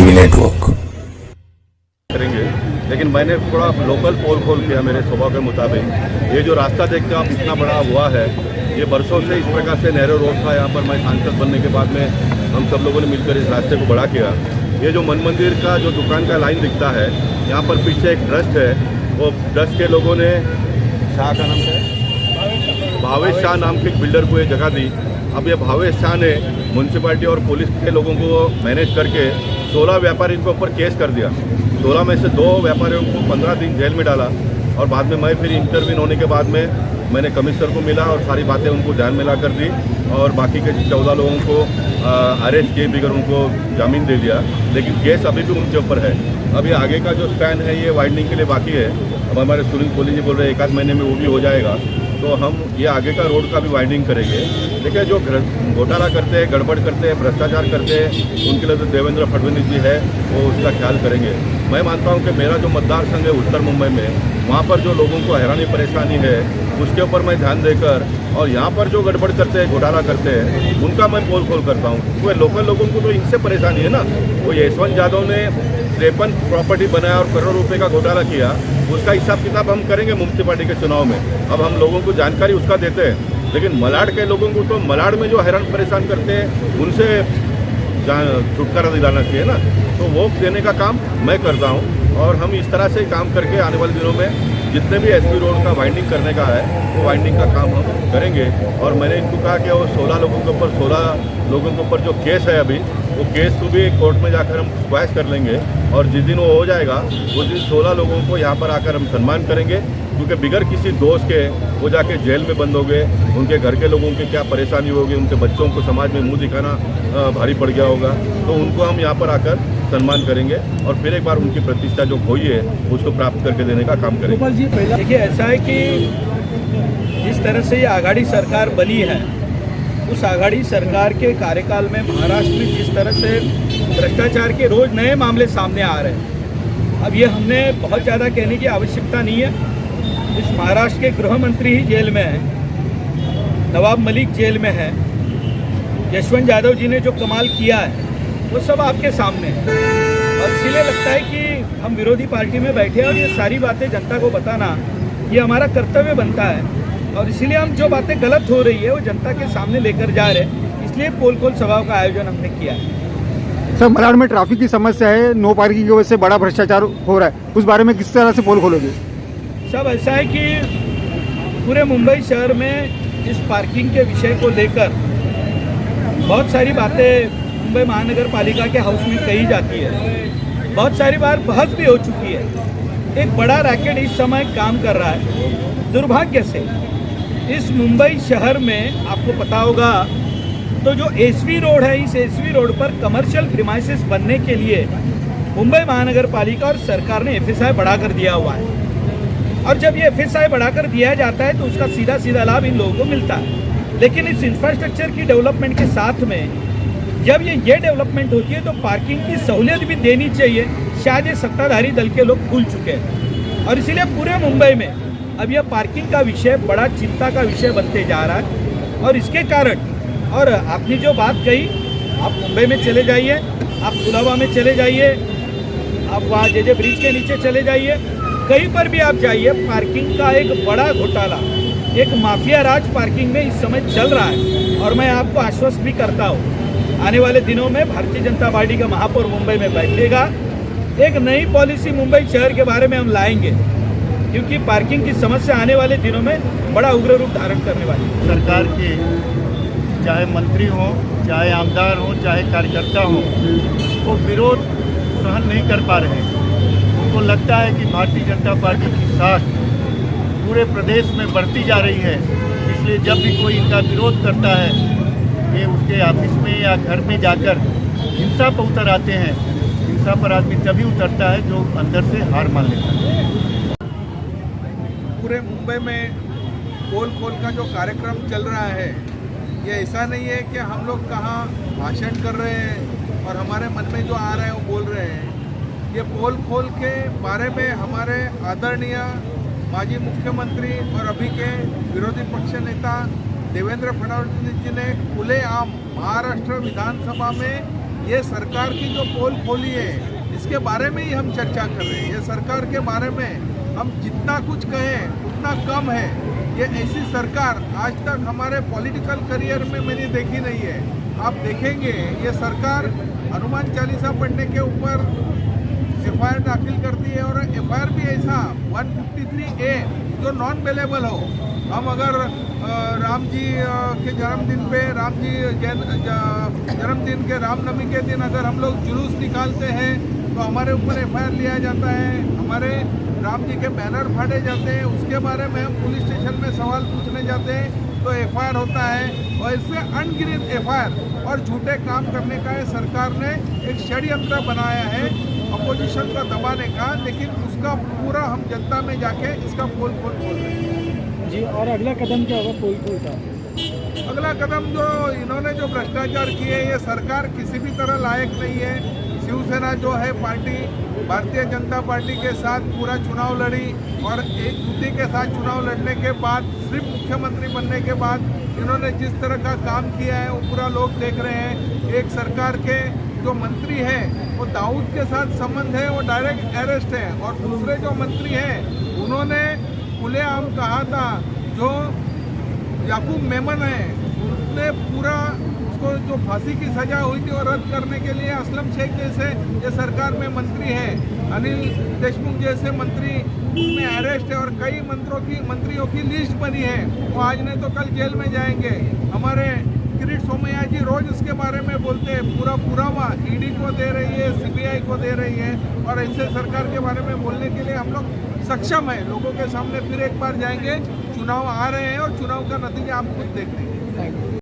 TV network करेंगे। लेकिन मैंने थोड़ा लोकल पोल खोल किया मेरे स्वभाव के मुताबिक। ये जो रास्ता देखते हो आप इतना बड़ा हुआ है, ये बरसों से इस प्रकार से नैरो रोड था। यहाँ पर मैं सांसद बनने के बाद में हम सब लोगों ने मिलकर इस रास्ते को बड़ा किया। ये जो मन मंदिर का जो दुकान का लाइन दिखता है, यहाँ पर पीछे एक ट्रस्ट है। वो ट्रस्ट के लोगों ने शाह का नाम है भावेश शाह नाम के एक बिल्डर को ये जगह दी। अब ये भावेश शाह ने म्यूनसिपालिटी और पुलिस के लोगों को मैनेज करके 16 व्यापारियों के ऊपर केस कर दिया। 16 में से 2 व्यापारियों को 15 दिन जेल में डाला। और बाद में मैं फिर इंटरव्यून होने के बाद में मैंने कमिश्नर को मिला और सारी बातें उनको ध्यान में ला कर दी और बाकी के 14 लोगों को अरेस्ट किए बिगर उनको जामीन दे दिया। लेकिन केस अभी भी उनके ऊपर है। अब ये आगे का जो स्पैन है ये वाइडनिंग के लिए बाकी है। अब हमारे सुनील कोहली जी बोल रहे हैं 1 आध महीने में वो भी हो जाएगा, तो हम ये आगे का रोड का भी वाइडनिंग करेंगे। देखिए जो घोटाला करते हैं, गड़बड़ करते हैं, भ्रष्टाचार करते हैं, उनके लिए तो देवेंद्र फडणवीस जी है, वो उसका ख्याल करेंगे। मैं मानता हूँ कि मेरा जो मतदार संघ है उत्तर मुंबई में, वहाँ पर जो लोगों को हैरानी परेशानी है उसके ऊपर मैं ध्यान देकर और यहाँ पर जो गड़बड़ करते हैं, घोटाला करते हैं, उनका मैं पोल खोल करता हूँ। वो लोकल लोगों को तो इनसे परेशानी है ना। वो यशवंत यादव ने 53 प्रॉपर्टी बनाया और करोड़ रुपए का घोटाला किया, उसका हिसाब किताब हम करेंगे म्यूनसिपालिटी के चुनाव में। अब हम लोगों को जानकारी उसका देते हैं, लेकिन मलाड के लोगों को तो मलाड में जो हैरान परेशान करते हैं उनसे छुटकारा दिलाना चाहिए ना। तो वो देने का काम मैं करता हूँ और हम इस तरह से काम करके आने वाले दिनों में जितने भी एसपी रोड का वाइंडिंग करने का है वो वाइंडिंग का काम हम करेंगे। और मैंने इनको कहा कि वो 16 लोगों के ऊपर 16 लोगों के ऊपर जो केस है अभी, वो केस को भी कोर्ट में जाकर हम स्क्वैश कर लेंगे और जिस दिन वो हो जाएगा उस दिन 16 लोगों को यहाँ पर आकर हम सम्मान करेंगे। क्योंकि बिगर किसी दोष के वो जाके जेल में बंद हो गए, उनके घर के लोगों की क्या परेशानी होगी, उनके बच्चों को समाज में मुंह दिखाना भारी पड़ गया होगा, तो उनको हम यहाँ पर आकर सम्मान करेंगे और फिर एक बार उनकी प्रतिष्ठा जो खोई है उसको प्राप्त करके देने का काम करेंगे। गोपाल जी, पहला देखिए ऐसा है कि जिस तरह से ये आघाड़ी सरकार बनी है, उस आघाड़ी सरकार के कार्यकाल में महाराष्ट्र में जिस तरह से भ्रष्टाचार के रोज नए मामले सामने आ रहे हैं, अब ये हमने बहुत ज़्यादा कहने की आवश्यकता नहीं है। इस महाराष्ट्र के गृह मंत्री ही जेल में है, नवाब मलिक जेल में है, यशवंत यादव जी ने जो कमाल किया है वो सब आपके सामने है। और इसीलिए लगता है कि हम विरोधी पार्टी में बैठे हैं और ये सारी बातें जनता को बताना ये हमारा कर्तव्य बनता है। और इसीलिए हम जो बातें गलत हो रही है वो जनता के सामने लेकर जा रहे हैं, इसलिए पोल खोल सभा का आयोजन हमने किया है। सर, मलाड में ट्रैफिक की समस्या है, नो पार्किंग की वजह से बड़ा भ्रष्टाचार हो रहा है, उस बारे में किस तरह से पोल खोलोगे? सब ऐसा है कि पूरे मुंबई शहर में इस पार्किंग के विषय को लेकर बहुत सारी बातें मुंबई महानगर पालिका के हाउस में कही जाती है, बहुत सारी बार बहस भी हो चुकी है। एक बड़ा रैकेट इस समय काम कर रहा है। दुर्भाग्य से इस मुंबई शहर में आपको पता होगा तो जो एसवी रोड है, इस एसवी रोड पर कमर्शियल प्रीमाइसेस बनने के लिए मुंबई महानगर पालिका और सरकार ने एफएसआई बढ़ा कर दिया हुआ है। और जब ये एफएसआई बढ़ाकर दिया जाता है तो उसका सीधा सीधा लाभ इन लोगों को मिलता है। लेकिन इस इंफ्रास्ट्रक्चर की डेवलपमेंट के साथ में जब ये डेवलपमेंट होती है तो पार्किंग की सहूलियत भी देनी चाहिए। शायद ये सत्ताधारी दल के लोग भूल चुके हैं और इसीलिए पूरे मुंबई में अब यह पार्किंग का विषय बड़ा चिंता का विषय बनते जा रहा है। और इसके कारण, और आपने जो बात कही, आप मुंबई में चले जाइए, आप कुलाबा में चले जाइए, आप वहाँ जे ब्रिज के नीचे चले जाइए, कहीं पर भी आप जाइए, पार्किंग का एक बड़ा घोटाला, एक माफिया राज पार्किंग में इस समय चल रहा है। और मैं आपको आश्वस्त भी करता हूँ, आने वाले दिनों में भारतीय जनता पार्टी का महापौर मुंबई में बैठेगा, एक नई पॉलिसी मुंबई शहर के बारे में हम लाएंगे, क्योंकि पार्किंग की समस्या आने वाले दिनों में बड़ा उग्र रूप धारण करने वाली है। सरकार के चाहे मंत्री हो, चाहे आमदार हो, चाहे कार्यकर्ता हो, वो विरोध सहन नहीं कर पा रहे हैं। उनको लगता है कि भारतीय जनता पार्टी की साख पूरे प्रदेश में बढ़ती जा रही है, इसलिए जब भी कोई इनका विरोध करता है ये उसके ऑफिस में या घर में जाकर हिंसा पर उतर आते हैं। हिंसा पर आदमी तभी उतरता है जो अंदर से हार मान लेता है। पूरे मुंबई में पोल खोल का जो कार्यक्रम चल रहा है, ये ऐसा नहीं है कि हम लोग कहाँ भाषण कर रहे हैं और हमारे मन में जो आ रहा है वो बोल रहे हैं। ये पोल खोल के बारे में हमारे आदरणीय माजी मुख्यमंत्री और अभी के विरोधी पक्ष नेता देवेंद्र फडणवीस जी ने खुलेआम महाराष्ट्र विधानसभा में ये सरकार की जो पोल खोली है इसके बारे में ही हम चर्चा कर रहे हैं। ये सरकार के बारे में हम जितना कुछ कहें उतना कम है। ये ऐसी सरकार आज तक हमारे पॉलिटिकल करियर में मैंने देखी नहीं है। आप देखेंगे ये सरकार हनुमान चालीसा पढ़ने के ऊपर एफआईआर दाखिल करती है और एफआईआर भी ऐसा 153A जो नॉन बेलेबल हो। हम अगर राम जी के जन्मदिन पे जन्मदिन के रामनवमी के दिन अगर हम लोग जुलूस निकालते हैं तो हमारे ऊपर एफआईआर लिया जाता है, हमारे राम जी के बैनर फाड़े जाते हैं, उसके बारे में हम पुलिस स्टेशन में सवाल पूछने जाते हैं तो एफआईआर होता है। और इससे अनगिनत एफआईआर और झूठे काम करने का सरकार ने एक षड्यंत्र बनाया है अपोजिशन को दबाने का, लेकिन उसका पूरा हम जनता में जाके इसका पोल खोल रहे हैं। जी, और अगला कदम क्या होगा पोल खोल का? अगला कदम जो इन्होंने जो भ्रष्टाचार किए, ये सरकार किसी भी तरह लायक नहीं है। शिवसेना जो है पार्टी भारतीय जनता पार्टी के साथ पूरा चुनाव लड़ी और एक युति के साथ चुनाव लड़ने के बाद सिर्फ मुख्यमंत्री बनने के बाद इन्होंने जिस तरह का काम किया है वो पूरा लोग देख रहे हैं। एक सरकार के जो मंत्री हैं वो दाऊद के साथ संबंध है, वो डायरेक्ट अरेस्ट है। और दूसरे जो मंत्री हैं उन्होंने खुलेआम कहा था, जो याकूब मेमन है उसने पूरा उसको जो फांसी की सजा हुई थी और रद्द करने के लिए असलम शेख जैसे ये सरकार में मंत्री है, अनिल देशमुख जैसे मंत्री उसमें अरेस्ट है और कई मंत्रियों की लिस्ट बनी है। वो आज नहीं तो कल जेल में जाएंगे। हमारे किरीट सोमैया जी रोज उसके बारे में बोलते हैं, पूरा पुरावा ईडी को दे रही है, सीबीआई को दे रही है। और ऐसे सरकार के बारे में बोलने के लिए हम लोग सक्षम है। लोगों के सामने फिर एक बार जाएंगे, चुनाव आ रहे हैं और चुनाव का नतीजा आप खुद देख लेंगे।